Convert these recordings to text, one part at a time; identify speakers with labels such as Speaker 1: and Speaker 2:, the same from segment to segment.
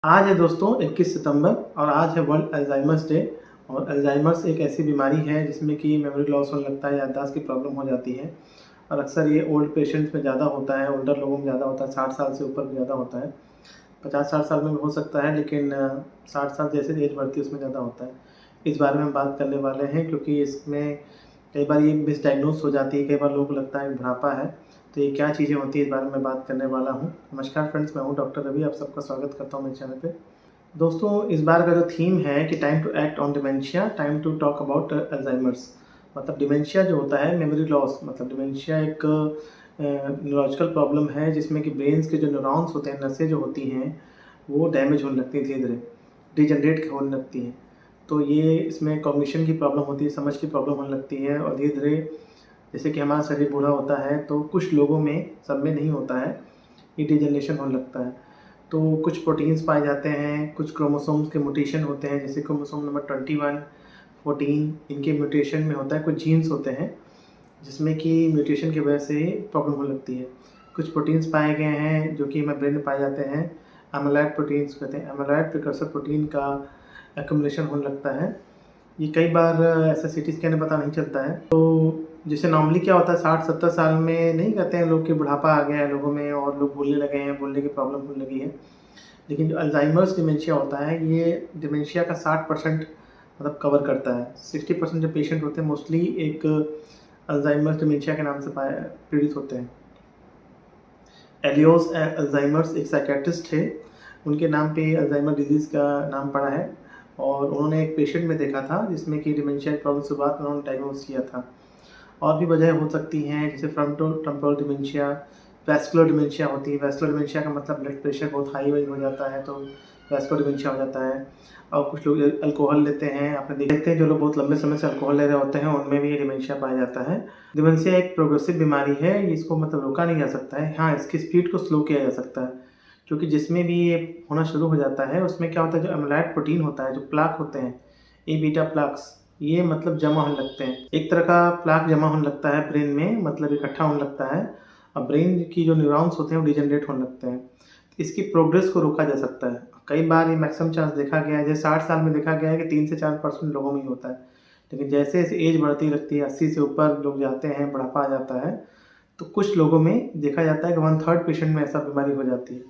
Speaker 1: आज है दोस्तों 21 सितंबर और आज है वर्ल्ड अल्जाइमर्स डे। और अल्जाइमर्स एक ऐसी बीमारी है जिसमें कि मेमोरी लॉस होने लगता है, याददाश्त की प्रॉब्लम हो जाती है। और अक्सर ये ओल्ड पेशेंट्स में ज़्यादा होता है, ओल्डर लोगों में ज़्यादा होता है, 60 साल से ऊपर ज़्यादा होता है। 50-60 साल में भी हो सकता है, लेकिन 60 साल जैसे एज बढ़ती है उसमें ज़्यादा होता है। इस बारे में हम बात करने वाले हैं क्योंकि इसमें कई बार ये मिसडायग्नोस हो जाती है, कई बार लोगों को लगता है बुढ़ापा है। तो ये क्या चीज़ें होती हैं, इस बारे में बात करने वाला हूँ। नमस्कार फ्रेंड्स, मैं हूँ डॉक्टर रवि, आप सबका स्वागत करता हूँ मेरे चैनल पे। दोस्तों, इस बार का जो थीम है कि time to act on dementia, time to talk about Alzheimer's. मतलब डिमेंशिया जो होता है, मेमोरी लॉस, मतलब डिमेंशिया एक न्यूरोलॉजिकल प्रॉब्लम है जिसमें कि ब्रेन्स के जो न्यूरॉन्स होते हैं, नसें जो होती हैं, वो डैमेज होने लगती हैं, धीरे-धीरे डिजनरेट होने लगती हैं। तो ये इसमें कॉग्निशन की प्रॉब्लम होती है, समझ की प्रॉब्लम होने लगती है और धीरे-धीरे जैसे कि हमारा शरीर बूढ़ा होता है तो कुछ लोगों में, सब में नहीं होता है, ये डिजनरेशन होने लगता है। तो कुछ प्रोटीन्स पाए जाते हैं, कुछ क्रोमोसोम्स के म्यूटेशन होते हैं, जैसे क्रोमोसोम नंबर 21, 14 इनके म्यूटेशन में होता है। कुछ जीन्स होते हैं जिसमें कि म्यूटेशन की वजह से प्रॉब्लम होने लगती है। कुछ प्रोटीन्स पाए गए हैं जो कि हमारे ब्रेन में पाए जाते हैं, एमाइलॉइड प्रोटीन्स कहते हैं। एमाइलॉइड प्रिकर्सर प्रोटीन का एक्युमुलेशन होने लगता है। ये कई बार ऐसा सीटी स्कैन में पता नहीं चलता है। तो जैसे नॉर्मली क्या होता है, 60-70 साल में नहीं कहते हैं लोग कि बुढ़ापा आ गया है लोगों में और लोग भूलने लगे हैं, भूलने की प्रॉब्लम होने लगी है। लेकिन जो अल्जाइमर्स डिमेंशिया होता है, ये डिमेंशिया का 60% मतलब कवर करता है। 60% जो पेशेंट होते हैं मोस्टली एक अल्जाइमर्स डिमेंशिया के नाम से पीड़ित होते हैं। एलियोस अल्जाइमर्स एक साइकियाट्रिस्ट थे, उनके नाम पे अल्जाइमर डिजीज़ का नाम पड़ा है। और उन्होंने एक पेशेंट में देखा था जिसमें कि डिमेंशिया की प्रॉब्लम शुरुआत में उन्होंने डायग्नोस किया था। और भी वजह हो सकती हैं, जैसे fronto temporal dementia, vascular dementia होती है। वैस्कुलर डिमेंशिया का मतलब ब्लड प्रेशर बहुत हाई वाई हो जाता है तो वैस्कुलर डिमेंशिया हो जाता है। और कुछ लोग अल्कोहल लेते हैं, आपने देखते हैं जो लोग बहुत लंबे समय से अल्कोहल ले रहे होते हैं उनमें भी ये डिमेंशिया पाया जाता है। डिमेंशिया एक प्रोग्रेसिव बीमारी है, इसको मतलब रोका नहीं जा सकता है। हाँ, इसकी स्पीड को स्लो किया जा सकता है, क्योंकि जिसमें भी ये होना शुरू हो जाता है उसमें क्या होता है, जो एमाइलॉइड प्रोटीन होता है, जो प्लाक होते हैं, ए बीटा प्लाक्स, ये मतलब जमा होने लगते हैं। एक तरह का प्लाक जमा होने लगता है ब्रेन में, मतलब इकट्ठा होने लगता है और ब्रेन की जो न्यूरॉन्स होते हैं वो डिजनरेट होने लगते हैं। इसकी प्रोग्रेस को रोका जा सकता है। कई बार ये मैक्सिमम चांस देखा गया है, जैसे 60 साल में देखा गया है कि 3 से 4% लोगों में ही होता है। लेकिन जैसे-जैसे एज बढ़ती रहती है, 80 से ऊपर लोग जाते हैं, बुढ़ापा आ जाता है, तो कुछ लोगों में देखा जाता है कि 1/3 पेशेंट में ऐसा बीमारी हो जाती है।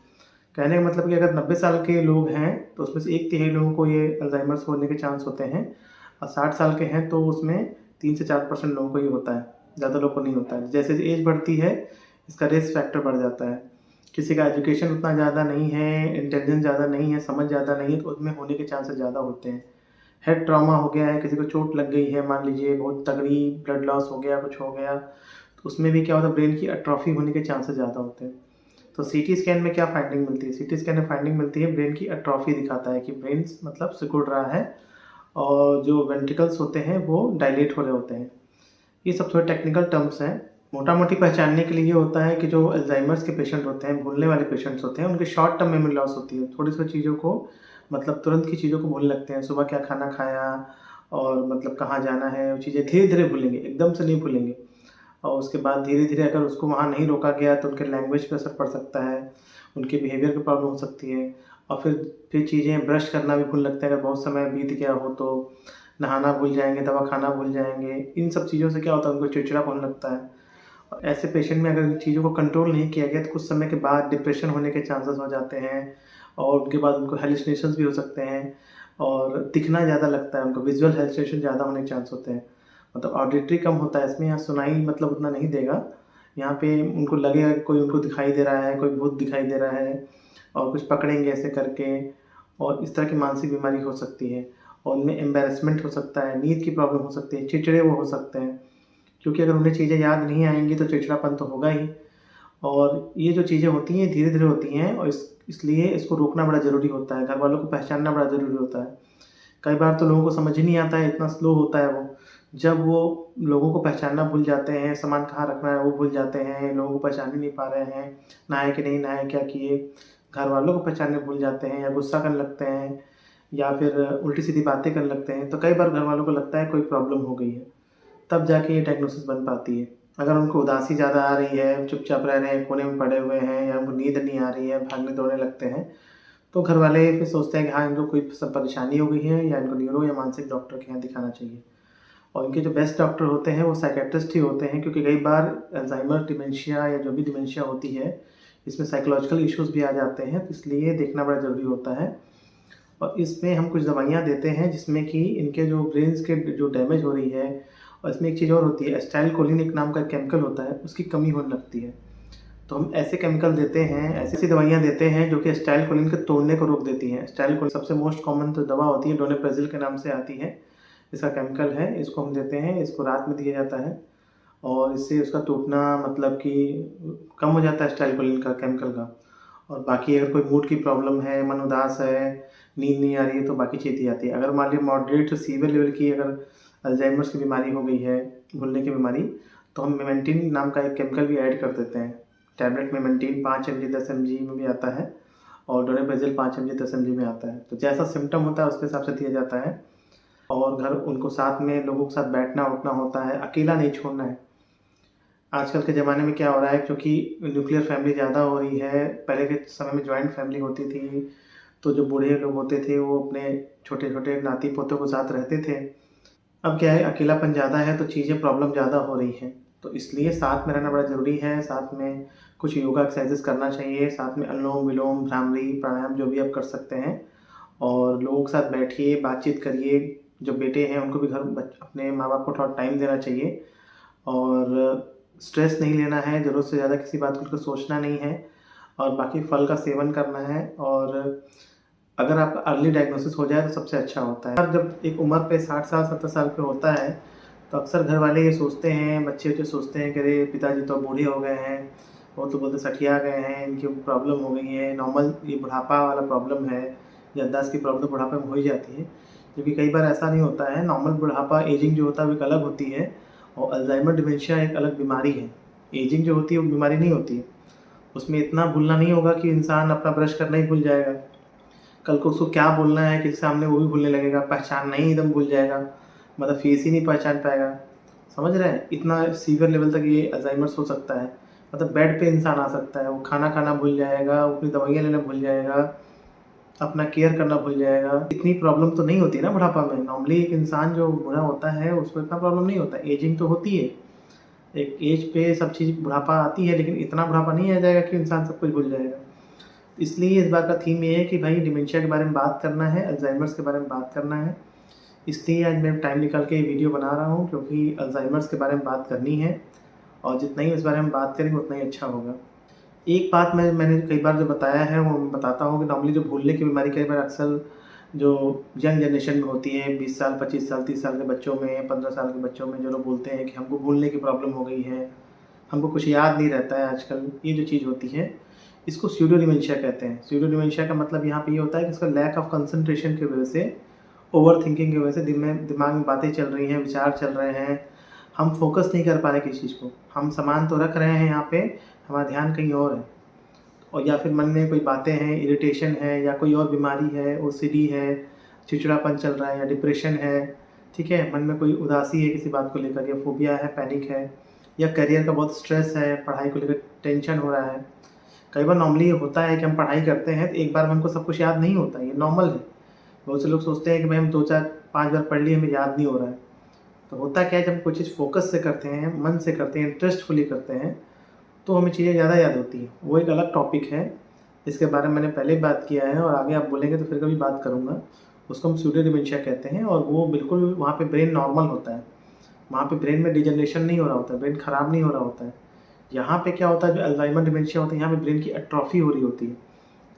Speaker 1: कहने का मतलब कि अगर 90 साल के लोग हैं, तो उसमें से 1/3 लोगों को ये अल्ज़ाइमर्स होने के चांस होते हैं और 60 साल के हैं तो उसमें 3 से 4% लोगों को ही होता है, ज़्यादा लोगों को नहीं होता है। जैसे-जैसे एज बढ़ती है, इसका रिस्क फैक्टर बढ़ जाता है। किसी का एजुकेशन उतना ज़्यादा नहीं है, इंटेलिजेंस ज़्यादा नहीं है, समझ ज़्यादा नहीं है, तो उसमें होने के चांसेस ज़्यादा होते हैं। हेड ट्रॉमा हो गया है, किसी को चोट लग गई है, मान लीजिए बहुत तगड़ी ब्लड लॉस हो गया, कुछ हो गया, तो उसमें भी क्या होता है, ब्रेन की एट्रोफी होने के चांसेस ज़्यादा होते हैं। तो सीटी स्कैन में क्या फाइंडिंग मिलती है? सीटी स्कैन में फाइंडिंग मिलती है ब्रेन की एट्रोफी दिखाता है कि ब्रेन मतलब सिकुड़ रहा है और जो वेंट्रिकल्स होते हैं वो डायलेट हो रहे होते हैं। ये सब थोड़े टेक्निकल टर्म्स हैं। मोटा-मोटी पहचानने के लिए ये होता है कि जो अल्ज़ाइमर्स के पेशेंट होते हैं, भूलने वाले पेशेंट्स होते हैं, उनके शॉर्ट टर्म मेमोरी लॉस होती है। थोड़ी-सी चीज़ों को मतलब तुरंत की चीज़ों को भूलने लगते हैं। सुबह क्या खाना खाया और मतलब कहाँ जाना है, वो चीज़ें धीरे-धीरे भूलेंगे, एकदम से नहीं भूलेंगे। और उसके बाद धीरे-धीरे अगर उसको वहाँ नहीं रोका गया तो उनके लैंग्वेज पे असर पड़ सकता है, उनके बिहेवियर पे प्रॉब्लम हो सकती है। और फिर चीज़ें ब्रश करना भी भूलने लगते हैं, अगर बहुत समय बीत गया हो तो। नहाना भूल जाएँगे, दवा खाना भूल जाएँगे। इन सब चीज़ों से क्या होता है, उनको चिड़चिड़ापन होने लगता है। और ऐसे पेशेंट में अगर इन चीज़ों को कंट्रोल नहीं किया गया तो कुछ समय के बाद डिप्रेशन होने के चांसेस हो जाते हैं और उसके बाद उनको हैलुसिनेशंस भी हो सकते हैं और दिखना ज़्यादा लगता है, उनको विज़ुअल हैलुसिनेशन ज़्यादा होने के चांस होते हैं। मतलब ऑडिटरी कम होता है इसमें, यहाँ सुनाई मतलब उतना नहीं देगा। यहाँ पे उनको लगेगा कि कोई उनको दिखाई दे रहा है, कोई भूत दिखाई दे रहा है और कुछ पकड़ेंगे ऐसे करके, और इस तरह की मानसिक बीमारी हो सकती है। और उनमें एम्बैरेसमेंट हो सकता है, नींद की प्रॉब्लम हो सकती है, चिड़चिड़े वो हो सकते हैं, क्योंकि अगर उन्हें चीज़ें याद नहीं आएँगी तो चिड़चिड़ापन तो होगा ही। और ये जो चीज़ें होती हैं धीरे-धीरे होती हैं और इसलिए इसको रोकना बड़ा ज़रूरी होता है, घरवालों को पहचानना बड़ा ज़रूरी होता है। कई बार तो लोगों को समझ ही नहीं आता है, इतना स्लो होता है वो। जब वो लोगों को पहचानना भूल जाते हैं, सामान कहाँ रखना है वो भूल जाते हैं, लोगों को पहचान ही नहीं पा रहे हैं, नहाए कि नहीं नहाए, क्या किए, घरवालों को पहचानने भूल जाते हैं या गुस्सा करने लगते हैं या फिर उल्टी-सीधी बातें करने लगते हैं, तो कई बार घरवालों को लगता है कोई प्रॉब्लम हो गई है। तब जाके ये डायग्नोसिस बन पाती है। अगर उनको उदासी ज़्यादा आ रही है, चुपचाप रह रहे हैं, कोने में पड़े हुए हैं या उनको नींद नहीं आ रही है, भागने-दौड़ने लगते हैं, तो घर वाले फिर सोचते हैं कि हाँ, इनको कोई सब परेशानी हो गई है या इनको न्यूरो या मानसिक डॉक्टर के यहाँ दिखाना चाहिए। और इनके जो बेस्ट डॉक्टर होते हैं वो साइकियाट्रिस्ट ही होते हैं, क्योंकि कई बार अल्जाइमर डिमेंशिया या जो भी डिमेंशिया होती है, इसमें साइकोलॉजिकल इश्यूज़ भी आ जाते हैं, तो इसलिए देखना बड़ा ज़रूरी होता है। और इसमें हम कुछ दवाइयाँ देते हैं जिसमें कि इनके जो ब्रेन्स के जो डैमेज हो रही है, और इसमें एक चीज़ और होती है, एसिटाइलकोलिन एक नाम का केमिकल होता है, उसकी कमी होने लगती है। तो हम ऐसे केमिकल देते हैं, ऐसी दवाइयाँ देते हैं जो कि एसिटाइलकोलिन के तोड़ने को रोक देती हैं। एसिटाइलकोलिन सबसे मोस्ट कॉमन तो दवा होती है, डोनेप्राज़ोल के नाम से आती है, इसका केमिकल है, इसको हम देते हैं, इसको रात में दिया जाता है और इससे उसका टूटना मतलब कि कम हो जाता है एसिटाइलकोलिन का केमिकल का। और बाकी अगर कोई मूड की प्रॉब्लम है, मन उदास है, नींद नहीं आ रही है, तो बाकी चीज़ें आती है। अगर मान लीजिए मॉडरेट सीवियर लेवल की अगर अल्जाइमर्स की बीमारी हो गई है, भूलने की बीमारी, तो हम मेमेंटिन नाम का एक केमिकल भी ऐड कर देते हैं। टैबलेट मेमेंटिन 5 mg 10 mg में भी आता है और डोनेप्राज़ोल 5 mg 10 mg में आता है। तो जैसा सिम्पटम होता है उसके हिसाब से दिया जाता है। और घर उनको साथ में लोगों के साथ बैठना उठना होता है, अकेला नहीं छोड़ना है। आजकल के ज़माने में क्या हो रहा है, क्योंकि न्यूक्लियर फैमिली ज़्यादा हो रही है, पहले के समय में जॉइंट फैमिली होती थी, तो जो बूढ़े लोग होते थे वो अपने छोटे-छोटे नाती-पोतों के साथ रहते थे। अब क्या है, अकेलापन ज़्यादा है तो चीज़ें प्रॉब्लम ज़्यादा हो रही हैं। तो इसलिए साथ में रहना बड़ा ज़रूरी है, साथ में कुछ योगा एक्सरसाइज़ेस करना चाहिए, साथ में अनुलोम-विलोम, भ्रामरी, प्राणायाम जो भी आप कर सकते हैं। और लोगों के साथ बैठिए, बातचीत करिए। जो बेटे हैं उनको भी अपने माँ-बाप को थोड़ा टाइम देना चाहिए और स्ट्रेस नहीं लेना है, ज़रूरत से ज़्यादा किसी बात को सोचना नहीं है और बाकी फल का सेवन करना है। और अगर आपका अर्ली डायग्नोसिस हो जाए तो सबसे अच्छा होता है। और जब एक उम्र पे 60 साल 70 साल पे होता है, तो अक्सर घर वाले ये सोचते हैं, बच्चे सोचते हैं कि अरे पिताजी तो बूढ़े हो गए हैं, वो तो बोलते सठिया गए हैं, इनकी प्रॉब्लम हो गई है, नॉर्मल ये बुढ़ापा वाला प्रॉब्लम है, याददाश्त की प्रॉब्लम बुढ़ापे में हो ही जाती है। क्योंकि कई बार ऐसा नहीं होता है, नॉर्मल बुढ़ापा एजिंग जो होता है वो एक अलग होती है और अल्जाइमर डिमेंशिया एक अलग बीमारी है। एजिंग जो होती है वो बीमारी नहीं होती है, उसमें इतना भूलना नहीं होगा कि इंसान अपना ब्रश करना ही भूल जाएगा, कल को उसको क्या बोलना है किसी सामने वो भी भूलने लगेगा, पहचानना ही एकदम भूल जाएगा, मतलब फेस ही नहीं पहचान पाएगा। समझ रहे हैं, इतना सीवियर लेवल तक ये अल्जाइमर्स हो सकता है। मतलब बेड पे इंसान आ सकता है, वो खाना खाना भूल जाएगा, वो अपनी दवाइयाँ लेना भूल जाएगा, अपना केयर करना भूल जाएगा। इतनी प्रॉब्लम तो नहीं होती ना बुढ़ापा में। नॉर्मली एक इंसान जो बूढ़ा होता है उसको इतना प्रॉब्लम नहीं होता, एजिंग तो होती है, एक एज पे सब चीज़ बुढ़ापा आती है, लेकिन इतना बुढ़ापा नहीं आ जाएगा कि इंसान सब कुछ भूल जाएगा। इसलिए इस बार का थीम ये है कि भाई डिमेंशिया के बारे में बात करना है, अल्जाइमर्स के बारे में बात करना है। इसलिए आज मैं टाइम निकाल के ये वीडियो बना रहा हूँ, क्योंकि अल्जाइमर्स के बारे में बात करनी है और जितना ही इस बारे में बात करेंगे उतना ही अच्छा होगा। एक बात मैंने कई बार जो बताया है वो मैं बताता हूँ कि नॉर्मली जो भूलने की बीमारी कई बार अक्सर जो यंग जनरेशन में होती है, 20 साल, 25 साल, 30 साल के बच्चों में, 15 साल के बच्चों में, जो लोग बोलते हैं कि हमको भूलने की प्रॉब्लम हो गई है, हमको कुछ याद नहीं रहता है आजकल, ये जो चीज़ होती है इसको स्यूडो डिमेंशिया कहते हैं। स्यूडो डिमेंशिया का मतलब यहाँ पे ये होता है कि इसका लैक ऑफ कंसंट्रेशन की वजह से, ओवर थिंकिंग की वजह से दिमाग में बातें चल रही हैं, विचार चल रहे हैं, हम फोकस नहीं कर पा रहे किसी चीज़ को, हम सामान तो रख रहे हैं यहाँ पे, हमारा ध्यान कहीं और है। और या फिर मन में कोई बातें हैं, इरिटेशन है या कोई और बीमारी है, ओसीडी है, चिड़चिड़ापन चल रहा है या डिप्रेशन है, ठीक है, मन में कोई उदासी है किसी बात को लेकर, या फोबिया है, पैनिक है, या करियर का बहुत स्ट्रेस है, पढ़ाई को लेकर टेंशन हो रहा है। कई बार नॉर्मली होता है कि हम पढ़ाई करते हैं तो एक बार में हमको सब कुछ याद नहीं होता, ये नॉर्मल है। बहुत से लोग सोचते हैं कि भाई हम 2-4-5 बार पढ़ लिए, हमें याद नहीं हो रहा है। तो होता क्या है, जब हम कोई चीज़ फोकस से करते हैं, मन से करते हैं, इंटरेस्टफुली करते हैं, तो हमें चीज़ें ज़्यादा याद होती हैं। वो एक अलग टॉपिक है, इसके बारे में मैंने पहले ही बात किया है और आगे आप बोलेंगे तो फिर कभी बात करूँगा। उसको हम स्यूडो डिमेंशिया कहते हैं और वो बिल्कुल वहाँ पे ब्रेन नॉर्मल होता है, वहाँ पे ब्रेन में डिजनरेशन नहीं हो रहा होता है, ब्रेन ख़राब नहीं हो रहा होता है। यहाँ पे क्या होता है, जो अल्जाइमर डिमेंशिया होता है, यहाँ पे ब्रेन की एट्रोफी हो रही होती है।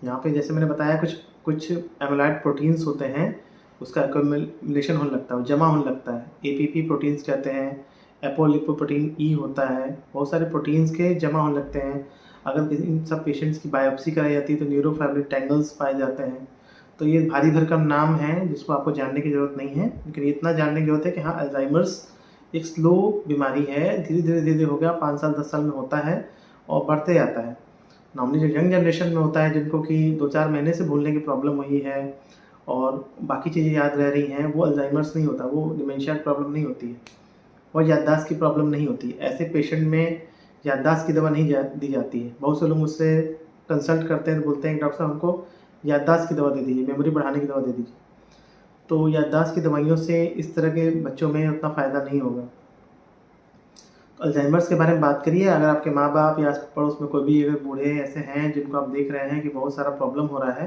Speaker 1: यहाँ पे जैसे मैंने बताया कुछ एमाइलॉइड प्रोटीन्स होते हैं, उसका एक्युमुलेशन होने लगता है, जमा होने लगता है, एपीपी प्रोटीन्स कहते हैं, एपोलिपोप्रोटीन ई होता है, बहुत सारे प्रोटीन्स के जमा होने लगते हैं। अगर इन सब पेशेंट्स की बायोप्सी कराई जाती है तो न्यूरोफाइब्रिक टैंगल्स पाए जाते हैं। तो ये भारी भरकम नाम है जिसको आपको जानने की ज़रूरत नहीं है, लेकिन इतना जानने की ज़रूरत है कि हाँ, अल्जाइमर्स एक स्लो बीमारी है, धीरे-धीरे हो गया, 5 साल 10 साल में होता है और बढ़ते जाता है। नॉर्मली जो यंग जनरेशन में होता है, जिनको कि 2-4 महीने से भूलने की प्रॉब्लम हुई है और बाकी चीज़ें याद रह रही हैं, वो अल्जाइमर्स नहीं होता, वो डिमेंशिया की प्रॉब्लम नहीं होती है और याददाश्त की प्रॉब्लम नहीं होती है। ऐसे पेशेंट में याददाश्त की दवा नहीं दी जाती है। बहुत से लोग मुझसे कंसल्ट करते हैं तो बोलते हैं कि डॉक्टर साहब हमको याददाश्त की दवा दे दीजिए, मेमोरी बढ़ाने की दवा दे दीजिए। तो याददाश्त की दवाइयों से इस तरह के बच्चों में उतना फ़ायदा नहीं होगा। अल्ज़ाइमर्स के बारे में बात करिए, अगर आपके माँ-बाप या आस-पड़ोस में कोई भी अगर बूढ़े ऐसे हैं जिनको आप देख रहे हैं कि बहुत सारा प्रॉब्लम हो रहा है,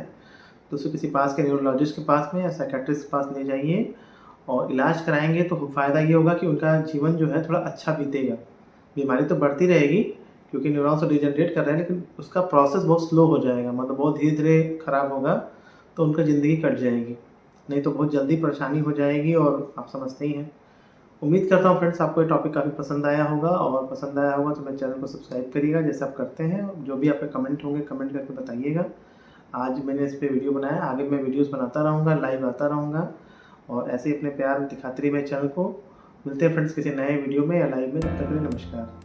Speaker 1: तो उसे किसी पास के न्यूरोलॉजिस्ट के पास में या साइकियाट्रिस्ट के पास ले जाइए और इलाज कराएँगे तो फ़ायदा ये होगा कि उनका जीवन जो है थोड़ा अच्छा बीतेगा। बीमारी तो बढ़ती रहेगी क्योंकि न्यूरॉन्स तो डिजेनरेट कर रहे हैं, लेकिन उसका प्रोसेस बहुत स्लो हो जाएगा, मतलब बहुत धीरे-धीरे खराब होगा, तो उनका ज़िंदगी कट जाएगी। नहीं तो बहुत जल्दी परेशानी हो जाएगी और आप समझते ही हैं। उम्मीद करता हूँ फ्रेंड्स आपको ये टॉपिक काफ़ी पसंद आया होगा, और पसंद आया होगा तो मेरे चैनल को सब्सक्राइब करिएगा जैसे आप करते हैं। जो भी आपके कमेंट होंगे कमेंट करके बताइएगा। आज मैंने इस पे वीडियो बनाया, आगे मैं वीडियोस बनाता रहूँगा, लाइव आता रहूँगा और ऐसे ही अपने प्यार दिखाते रहिए मेरे चैनल को। मिलते हैं फ्रेंड्स किसी नए वीडियो में या लाइव में, तब तक के लिए नमस्कार।